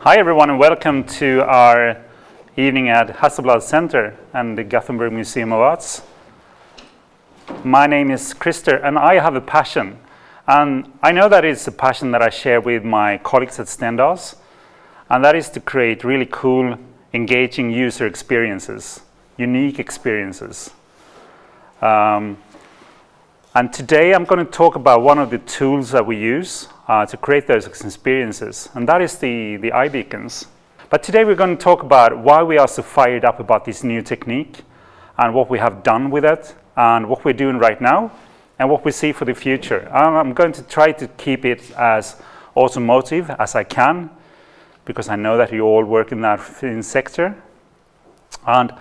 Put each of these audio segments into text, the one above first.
Hi everyone and welcome to our evening at Hasselblad Center and the Gothenburg Museum of Arts. My name is Christer and I have a passion, and I know that it's a passion that I share with my colleagues at Stendahls, and that is to create really cool, engaging user experiences, unique experiences. And today I'm going to talk about one of the tools that we use to create those experiences, and that is the iBeacons. But today we're going to talk about why we are so fired up about this new technique and what we have done with it and what we're doing right now and what we see for the future. I'm going to try to keep it as automotive as I can, because I know that you all work in that sector. And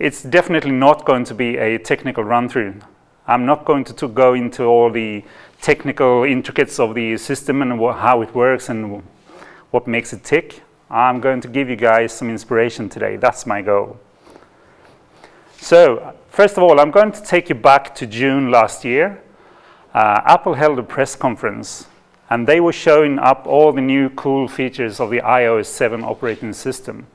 it's definitely not going to be a technical run-through. I'm not going to go into all the technical intricacies of the system and how it works and what makes it tick. I'm going to give you guys some inspiration today. That's my goal. So, first of all, I'm going to take you back to June last year. Apple held a press conference, and they were showing up all the new cool features of the iOS 7 operating system.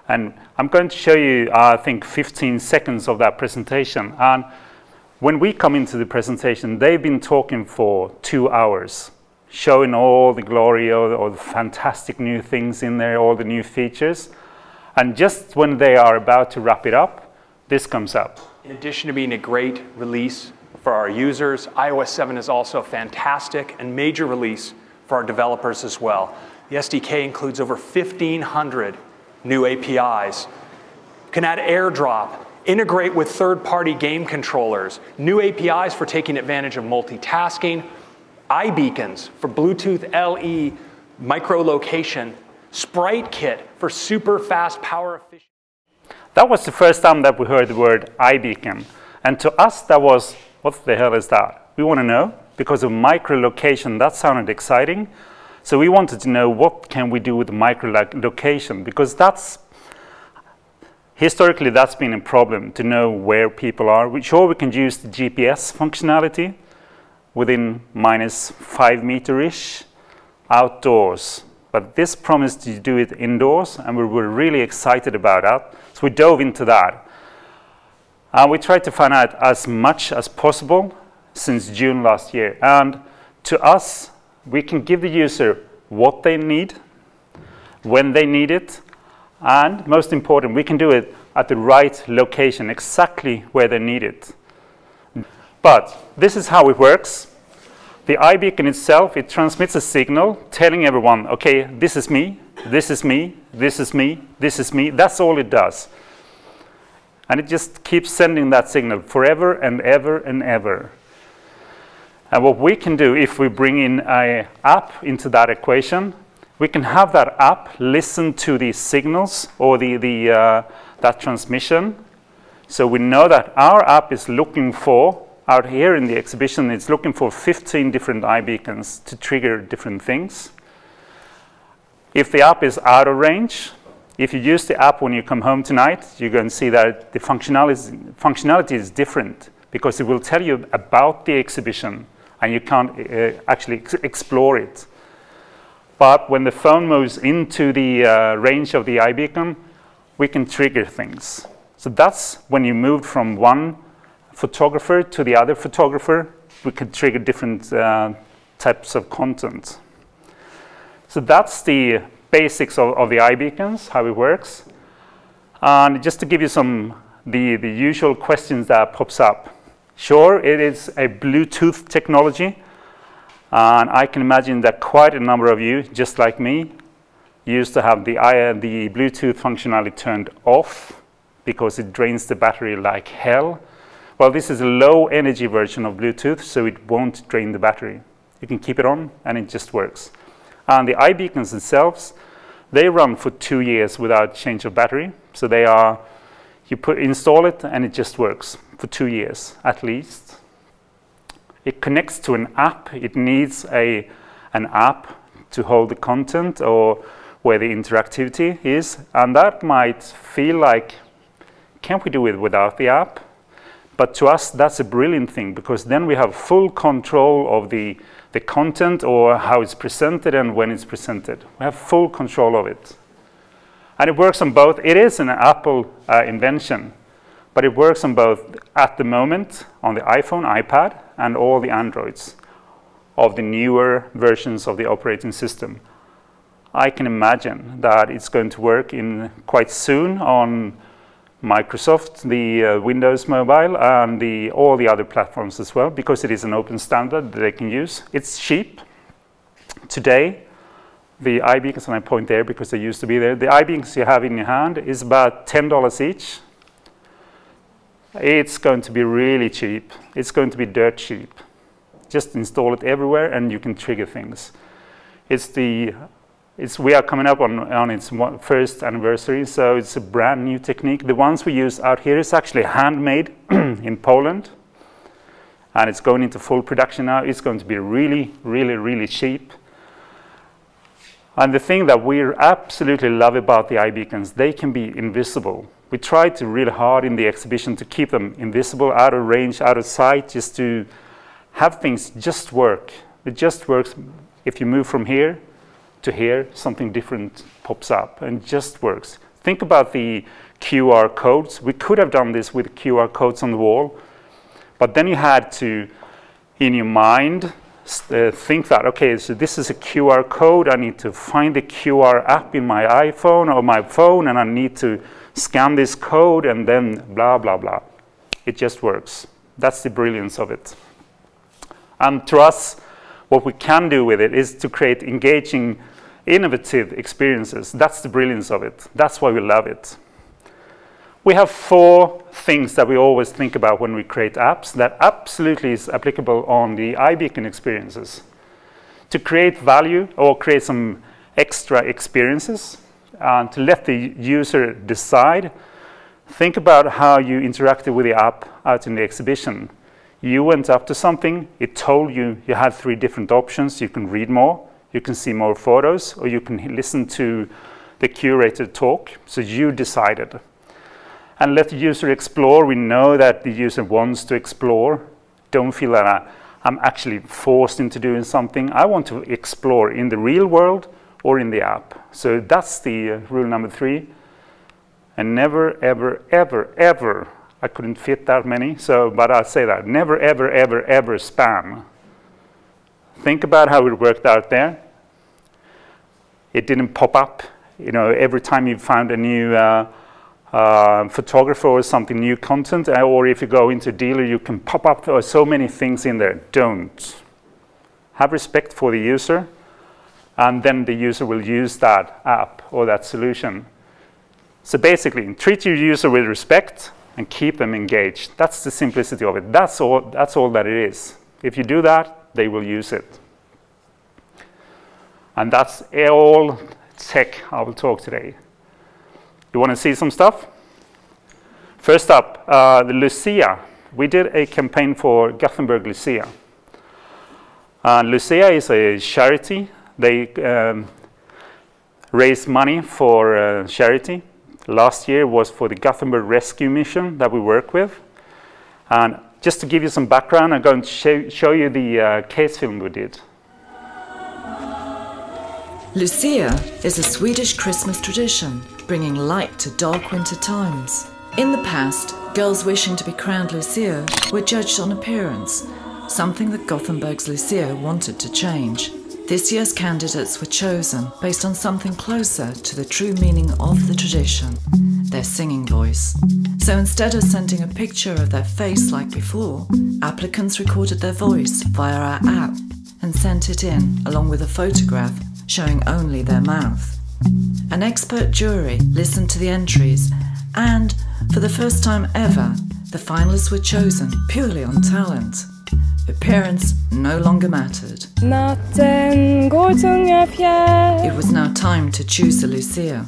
And I'm going to show you, I think, 15 seconds of that presentation. And when we come into the presentation, they've been talking for 2 hours, showing all the glory, all the fantastic new things in there, all the new features. And just when they are about to wrap it up, this comes up. In addition to being a great release for our users, iOS 7 is also a fantastic and major release for our developers as well. The SDK includes over 1,500 new APIs. You can add AirDrop, integrate with third-party game controllers, new APIs for taking advantage of multitasking, iBeacons for Bluetooth LE micro-location, Sprite Kit for super fast power efficient. That was the first time that we heard the word iBeacon. And to us, that was, what the hell is that? We want to know, because of micro-location, that sounded exciting. So we wanted to know what can we do with micro-location, because historically that's been a problem, to know where people are. Sure, we can use the GPS functionality within -5 meter-ish outdoors. But this promised to do it indoors, and we were really excited about that. So we dove into that. We tried to find out as much as possible since June last year. And to us, we can give the user what they need, when they need it, and most important, we can do it at the right location, exactly where they need it. But this is how it works. The iBeacon itself, it transmits a signal telling everyone, okay, this is me, this is me, this is me, this is me. That's all it does. And it just keeps sending that signal forever and ever and ever. And what we can do, if we bring in an app into that equation, we can have that app listen to the signals or that transmission. So we know that our app is looking for, out here in the exhibition, it's looking for 15 different iBeacons to trigger different things. If the app is out of range, if you use the app when you come home tonight, you're going to see that the functionality is different, because it will tell you about the exhibition and you can't actually explore it. But when the phone moves into the range of the iBeacon, we can trigger things. So that's when you moved from one photographer to the other photographer, we can trigger different types of content. So that's the basics of the iBeacons, how it works. And just to give you the usual questions that pops up. Sure, it is a Bluetooth technology. And I can imagine that quite a number of you, just like me, used to have the Bluetooth functionality turned off because it drains the battery like hell. Well, this is a low energy version of Bluetooth, so it won't drain the battery. You can keep it on and it just works. And the iBeacons themselves, they run for 2 years without change of battery. So they are, install it and it just works for 2 years at least. It connects to an app. It needs an app to hold the content or where the interactivity is. And that might feel like, can't we do it without the app? But to us, that's a brilliant thing, because then we have full control of the content, or how it's presented and when it's presented. We have full control of it. And it works on both. It is an Apple invention, but it works on both at the moment on the iPhone, iPad, and all the Androids of the newer versions of the operating system. I can imagine that it's going to work in quite soon on Microsoft, the Windows Mobile, and all the other platforms as well, because it is an open standard that they can use. It's cheap. Today, the iBeacons, and I point there because they used to be there, the iBeacons you have in your hand is about $10 each. It's going to be really cheap. It's going to be dirt cheap. Just install it everywhere and you can trigger things. We are coming up on its first anniversary, so it's a brand new technique. The ones we use out here is actually handmade in Poland, and it's going into full production now. It's going to be really, really, really cheap. And the thing that we absolutely love about the iBeacons, they can be invisible. We tried to really hard in the exhibition to keep them invisible, out of range, out of sight, just to have things just work. It just works. If you move from here to here, something different pops up and just works. Think about the QR codes. We could have done this with QR codes on the wall, but then you had to, in your mind, think that, okay, so this is a QR code. I need to find the QR app in my iPhone or my phone, and I need to scan this code, and then blah, blah, blah. It just works. That's the brilliance of it. And to us, what we can do with it is to create engaging, innovative experiences. That's the brilliance of it. That's why we love it. We have 4 things that we always think about when we create apps that absolutely is applicable on the iBeacon experiences. To create value or create some extra experiences, and to let the user decide, think about how you interacted with the app out in the exhibition. You went up to something, it told you you had 3 different options. You can read more, you can see more photos, or you can listen to the curated talk. So you decided. And let the user explore. We know that the user wants to explore. Don't feel that I'm actually forced into doing something. I want to explore in the real world or in the app. So that's the rule number 3. And never, ever, ever, ever, I couldn't fit that many, but I'll say that. Never, ever, ever, ever spam. Think about how it worked out there. It didn't pop up. You know, every time you found a new photographer or something, new content, or if you go into a dealer, you can pop up. There are so many things in there. Don't. Have respect for the user, and then the user will use that app or that solution. So basically, treat your user with respect and keep them engaged. That's the simplicity of it. That's all that it is. If you do that, they will use it. And that's all tech I will talk today. You want to see some stuff? First up, the Lucia. We did a campaign for Gothenburg Lucia. Lucia is a charity. They raise money for charity. Last year was for the Gothenburg Rescue Mission that we work with. And just to give you some background, I'm going to show you the case film we did. Lucia is a Swedish Christmas tradition, bringing light to dark winter times. In the past, girls wishing to be crowned Lucia were judged on appearance, something that Gothenburg's Lucia wanted to change. This year's candidates were chosen based on something closer to the true meaning of the tradition, their singing voice. So instead of sending a picture of their face like before, applicants recorded their voice via our app and sent it in along with a photograph showing only their mouth. An expert jury listened to the entries, and for the first time ever, the finalists were chosen purely on talent. Appearance no longer mattered. Natten går tunga fjär. It was now time to choose a Lucia.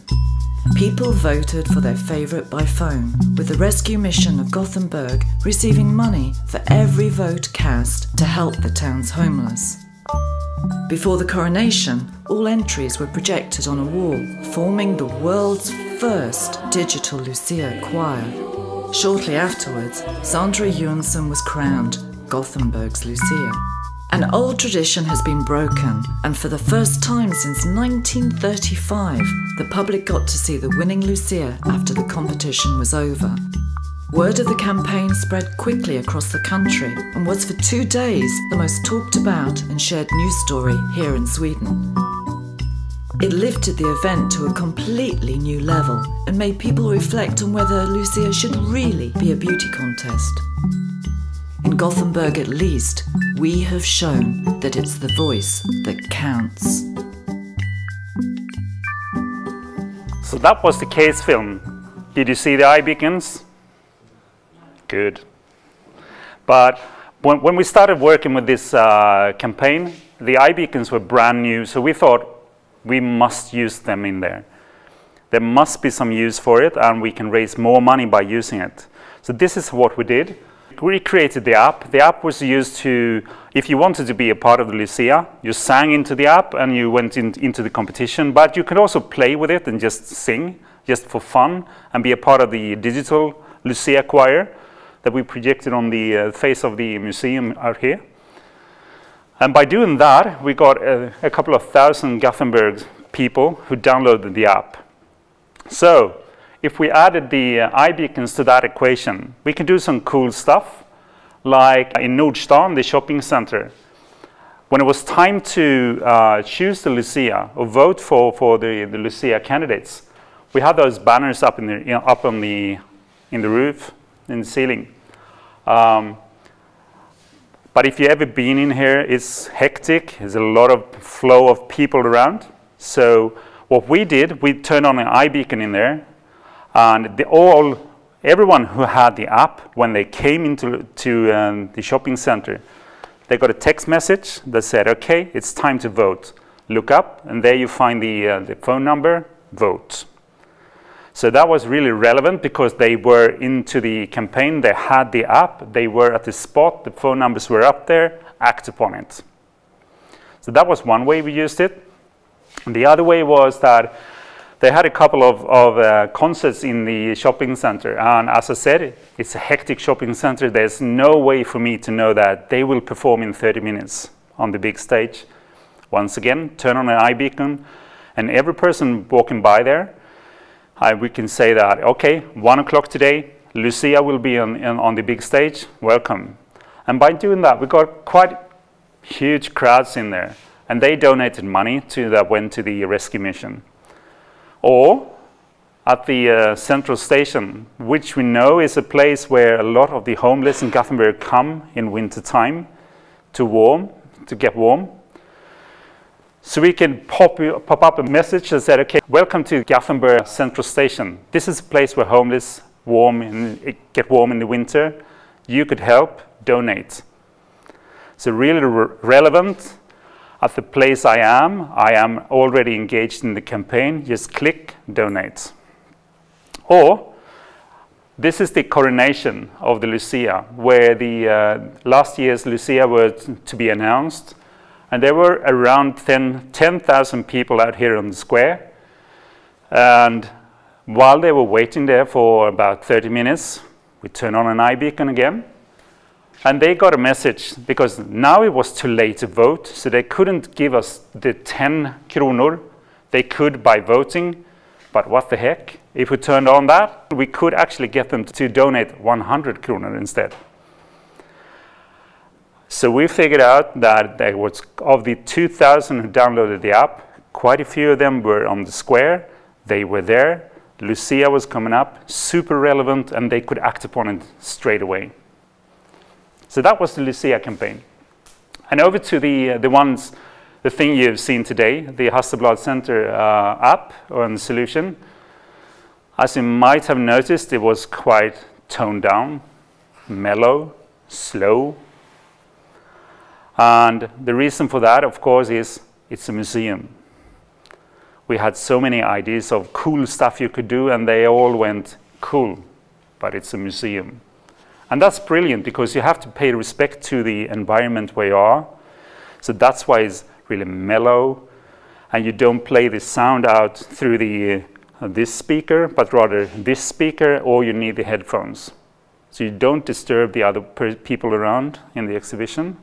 People voted for their favourite by phone, with the rescue mission of Gothenburg receiving money for every vote cast to help the town's homeless. Before the coronation, all entries were projected on a wall, forming the world's first digital Lucia choir. Shortly afterwards, Sandra Johansson was crowned Gothenburg's Lucia. An old tradition has been broken, and for the first time since 1935, the public got to see the winning Lucia after the competition was over. Word of the campaign spread quickly across the country and was for 2 days the most talked about and shared news story here in Sweden. It lifted the event to a completely new level and made people reflect on whether Lucia should really be a beauty contest. In Gothenburg at least, we have shown that it's the voice that counts. So that was the case film. Did you see the iBeacons? Good. But when we started working with this campaign, the iBeacons were brand new, so we thought we must use them in there. There must be some use for it, and we can raise more money by using it. So this is what we did. We created the app. The app was used to, if you wanted to be a part of the Lucia, you sang into the app and you went into the competition, but you could also play with it and just sing, just for fun, and be a part of the digital Lucia choir that we projected on the face of the museum out here. And by doing that, we got a couple of thousand Gothenburg people who downloaded the app. So if we added the iBeacons to that equation, we can do some cool stuff, like in Nordstan, the shopping center. When it was time to choose the Lucia or vote for the Lucia candidates, we had those banners up in the roof, in the ceiling. But if you've ever been in here, it's hectic. There's a lot of flow of people around. So what we did, we turned on an iBeacon in there, and everyone who had the app, when they came into the shopping center, they got a text message that said, okay, it's time to vote. Look up, and there you find the phone number, vote. So that was really relevant because they were into the campaign, they had the app, they were at the spot, the phone numbers were up there, act upon it. So that was one way we used it. And the other way was that they had a couple of concerts in the shopping center. And as I said, it's a hectic shopping center. There's no way for me to know that they will perform in 30 minutes on the big stage. Once again, turn on an iBeacon, and every person walking by there, we can say that, okay, 1 o'clock today, Lucia will be on the big stage, welcome. And by doing that, we got quite huge crowds in there, and they donated money that went to the rescue mission. Or at the central station, which we know is a place where a lot of the homeless in Gothenburg come in winter time to get warm. So we can pop up a message that said, okay, welcome to Gothenburg Central Station. This is a place where homeless get warm in the winter. You could help, donate. So really relevant. At the place I am already engaged in the campaign. Just click, donate. Or this is the coronation of the Lucia, where the last year's Lucia were to be announced. And there were around 10,000 people out here on the square. And while they were waiting there for about 30 minutes, we turned on an iBeacon again. And they got a message, because now it was too late to vote, so they couldn't give us the 10 kronor. They could by voting, but what the heck? If we turned on that, we could actually get them to donate 100 kronor instead. So we figured out that there was, of the 2,000 who downloaded the app, quite a few of them were on the square. They were there. Lucia was coming up, super relevant, and they could act upon it straight away. So that was the Lucia campaign. And over to the thing you've seen today, the Hasselblad Center app or the solution. As you might have noticed, it was quite toned down, mellow, slow. And the reason for that, of course, is it's a museum. We had so many ideas of cool stuff you could do, and they all went cool, but it's a museum. And that's brilliant, because you have to pay respect to the environment where you are. So that's why it's really mellow, and you don't play the sound out through this speaker, but rather this speaker, or you need the headphones. so you don't disturb the other people around in the exhibition.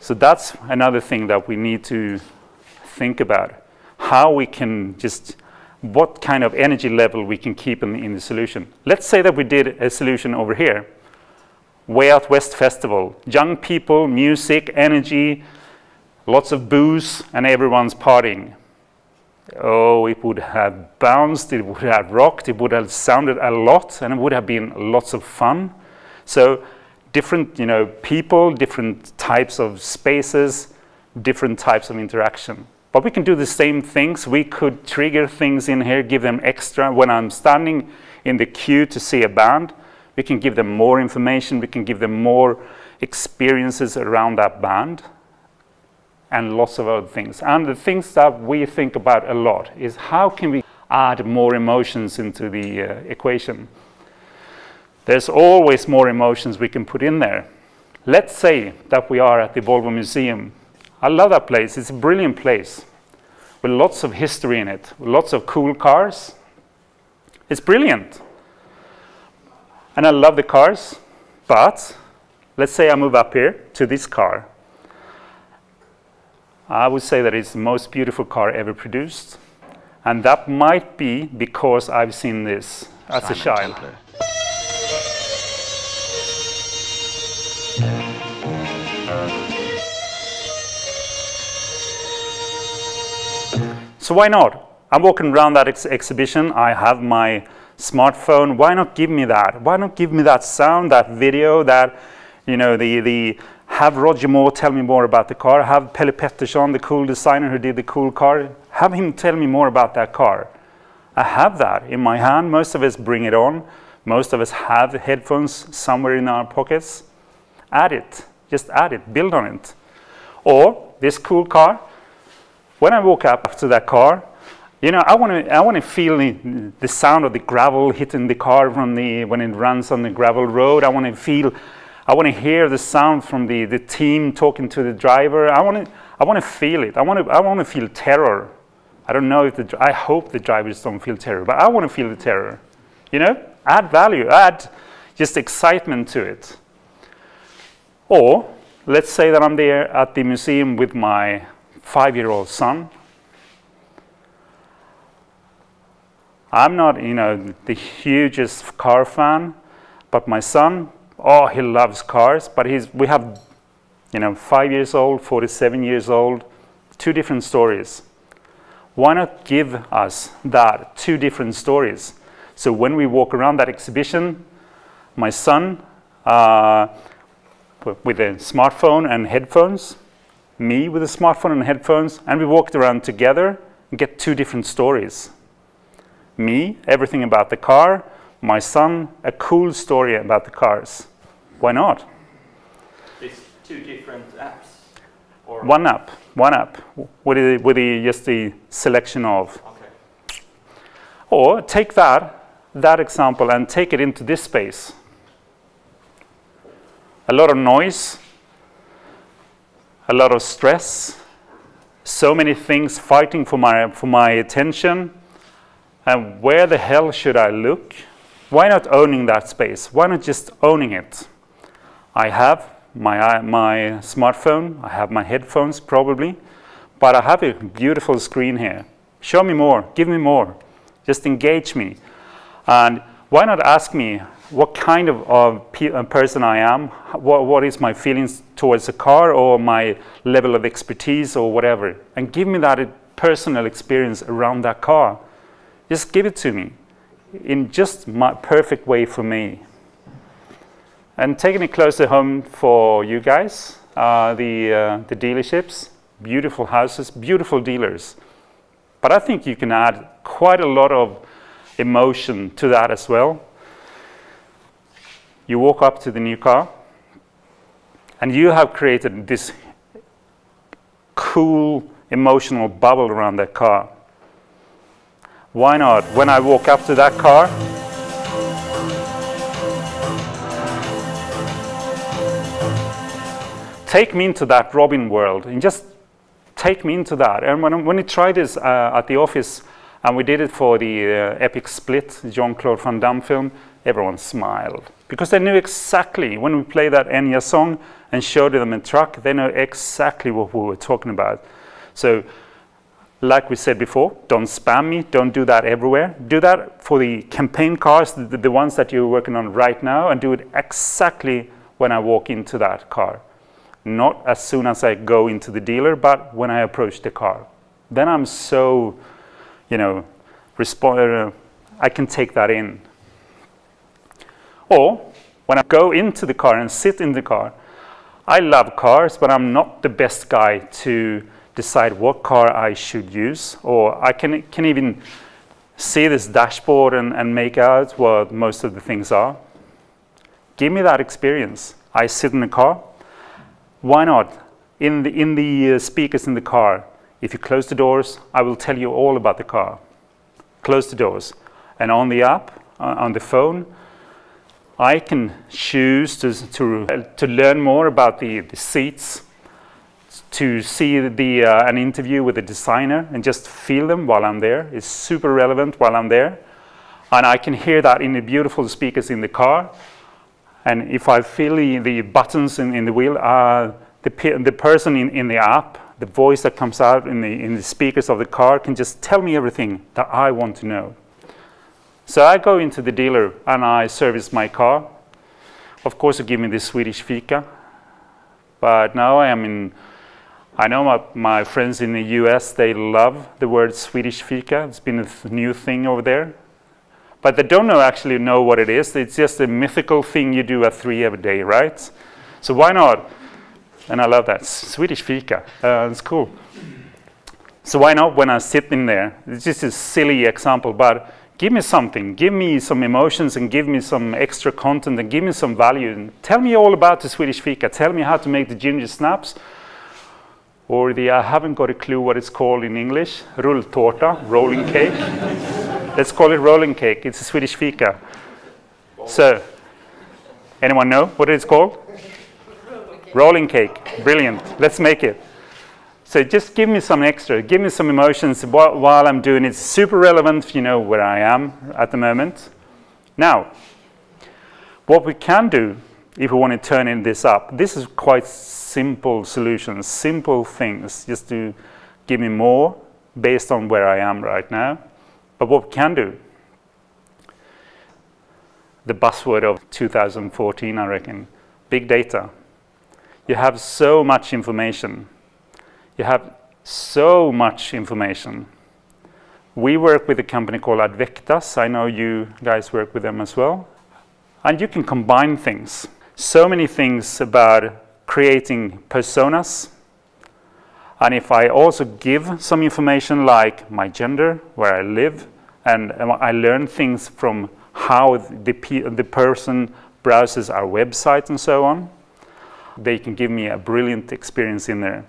So that's another thing that we need to think about, how we can just, what kind of energy level we can keep in the solution. Let's say that we did a solution over here, Way Out West Festival, young people, music, energy, lots of booze, and everyone's partying. Oh, it would have bounced, it would have rocked, it would have sounded a lot, and it would have been lots of fun. So different, people, different types of spaces, different types of interaction. But we can do the same things. We could trigger things in here, give them extra. When I'm standing in the queue to see a band, we can give them more information, we can give them more experiences around that band, and lots of other things. And the things that we think about a lot is how can we add more emotions into the equation. There's always more emotions we can put in there. Let's say that we are at the Volvo Museum. I love that place. It's a brilliant place with lots of history in it, with lots of cool cars. It's brilliant. And I love the cars, but let's say I move up here to this car. I would say that it's the most beautiful car ever produced. And that might be because I've seen this as a child. So why not? I'm walking around that exhibition. I have my smartphone. Why not give me that? Why not give me that sound, that video, that, have Roger Moore tell me more about the car. Have Pelle Pettersson, the cool designer who did the cool car, have him tell me more about that car. I have that in my hand. Most of us bring it on. Most of us have headphones somewhere in our pockets. Add it. Just add it. Build on it. Or this cool car. When I walk up to that car, I want to feel the sound of the gravel hitting the car when it runs on the gravel road. I want to hear the sound from the team talking to the driver. I want to feel it. I want to feel terror. I don't know if I hope the drivers don't feel terror, but I want to feel the terror. Add value, add just excitement to it. Or let's say that I'm there at the museum with my 5-year-old son. I'm not, the hugest car fan, but my son, he loves cars, but we have, 5 years old, 47 years old, 2 different stories. Why not give us that 2 different stories? So when we walk around that exhibition, my son with a smartphone and headphones, me with a smartphone and headphones, and we walked around together and get 2 different stories. Me, everything about the car. My son, a cool story about the cars. Why not? It's 2 different apps? Or one app with just the selection of. Okay. Or take that example and take it into this space. A lot of noise, a lot of stress, so many things fighting for my attention. And where the hell should I look? Why not owning that space? Why not just owning it? I have my smartphone, I have my headphones probably, but I have a beautiful screen here. Show me more, give me more, just engage me. And why not ask me what kind of person I am, what is my feelings towards a car or my level of expertise or whatever, and give me that personal experience around that car. Just give it to me in just my perfect way for me. And taking it closer home for you guys, the dealerships, beautiful houses, beautiful dealers. But I think you can add quite a lot of emotion to that as well. You walk up to the new car, and you have created this cool emotional bubble around that car. Why not? When I walk up to that car, take me into that Robin world and just take me into that. And when we tried this at the office, and we did it for the Epic Split, Jean-Claude Van Damme film, everyone smiled. Because they knew exactly, when we played that Enya song and showed them a truck, they know exactly what we were talking about. So, like we said before, don't spam me, don't do that everywhere. Do that for the campaign cars, the ones that you're working on right now, and do it exactly when I walk into that car. Not as soon as I go into the dealer, but when I approach the car. Then I'm so, you know, I can take that in. Or, when I go into the car and sit in the car, I love cars, but I'm not the best guy to decide what car I should use. Or I can even see this dashboard and make out what most of the things are. Give me that experience. I sit in the car. Why not? In the speakers in the car, if you close the doors, I will tell you all about the car. Close the doors. And on the app, on the phone, I can choose to learn more about the seats, to see an interview with the designer and just feel them while I'm there. It's super relevant while I'm there. And I can hear that in the beautiful speakers in the car. And if I feel the buttons in the wheel, the person in the app, the voice that comes out in the speakers of the car can just tell me everything that I want to know. So I go into the dealer and I service my car. Of course, they give me the Swedish fika. But now I know my friends in the US, they love the word Swedish fika. It's been a new thing over there. But they don't actually know what it is. It's just a mythical thing you do at 3 every day, right? So why not? And I love that. Swedish fika. It's cool. So why not when I sit in there? It's just a silly example, but give me something. Give me some emotions and give me some extra content and give me some value. And tell me all about the Swedish fika. Tell me how to make the ginger snaps. Or I haven't got a clue what it's called in English. Rulltårta, rolling cake. Let's call it rolling cake. It's a Swedish fika. So, anyone know what it's called? Rolling cake. Brilliant. Let's make it. So just give me some extra. Give me some emotions while I'm doing it. It's super relevant if you know where I am at the moment. Now, what we can do if we want to turn this up, this is quite simple solutions, simple things, just to give me more based on where I am right now. But what we can do, the buzzword of 2014, I reckon, big data. You have so much information. You have so much information. We work with a company called Advectas. I know you guys work with them as well. And you can combine things. So many things about creating personas. And if I also give some information like my gender, where I live, and I learn things from how the person browses our website and so on, they can give me a brilliant experience in there.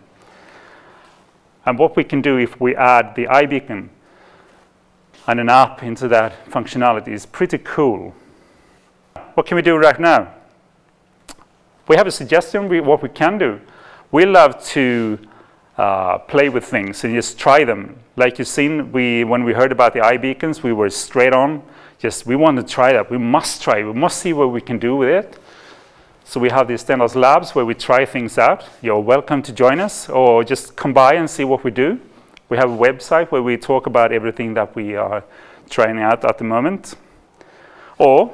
And what we can do if we add the iBeacon and an app into that functionality is pretty cool. What can we do right now? We have a suggestion what we can do. We love to play with things and just try them. Like you've seen, when we heard about the iBeacons, we were straight on. We want to try that. We must try. We must see what we can do with it. So we have the Stendahls labs where we try things out. You're welcome to join us or just come by and see what we do. We have a website where we talk about everything that we are trying out at the moment. Or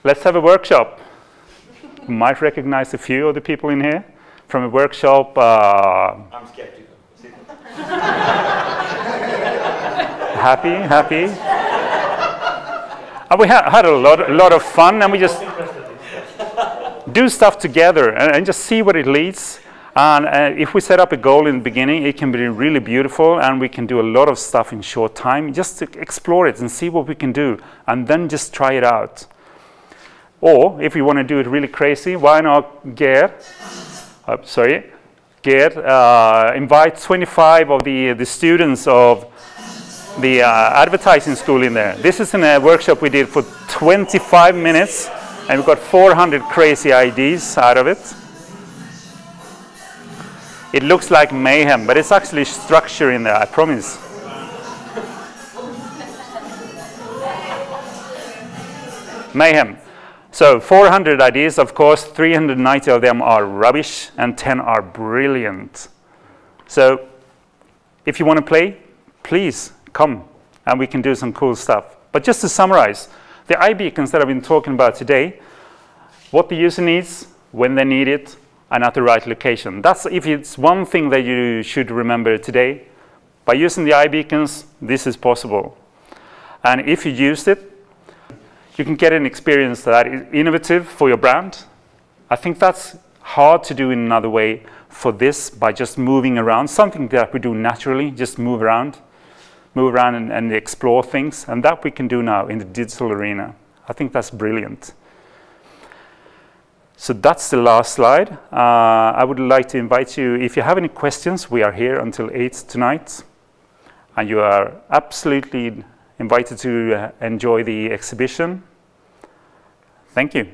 let's have a workshop. You might recognize a few of the people in here from a workshop. I'm skeptical. Happy. And we had a lot of fun, and we just do stuff together and just see what it leads. And if we set up a goal in the beginning, it can be really beautiful, and we can do a lot of stuff in short time. Just to explore it and see what we can do, and then just try it out. Or if you want to do it really crazy, why not invite 25 of the students of the advertising school in there. This is a workshop we did for 25 minutes, and we got 400 crazy ideas out of it. It looks like mayhem, but it's actually structure in there, I promise. mayhem. So 400 ideas, of course, 390 of them are rubbish and 10 are brilliant. So if you want to play, please come and we can do some cool stuff. But just to summarize, the iBeacons that I've been talking about today, what the user needs, when they need it, and at the right location. That's if it's one thing that you should remember today. By using the iBeacons, this is possible. And if you used it, you can get an experience that is innovative for your brand. I think that's hard to do in another way for this by just moving around, something that we do naturally, just move around and explore things. And that we can do now in the digital arena. I think that's brilliant. So that's the last slide. I would like to invite you, if you have any questions, we are here until 8 tonight. And you are absolutely invited to enjoy the exhibition. Thank you.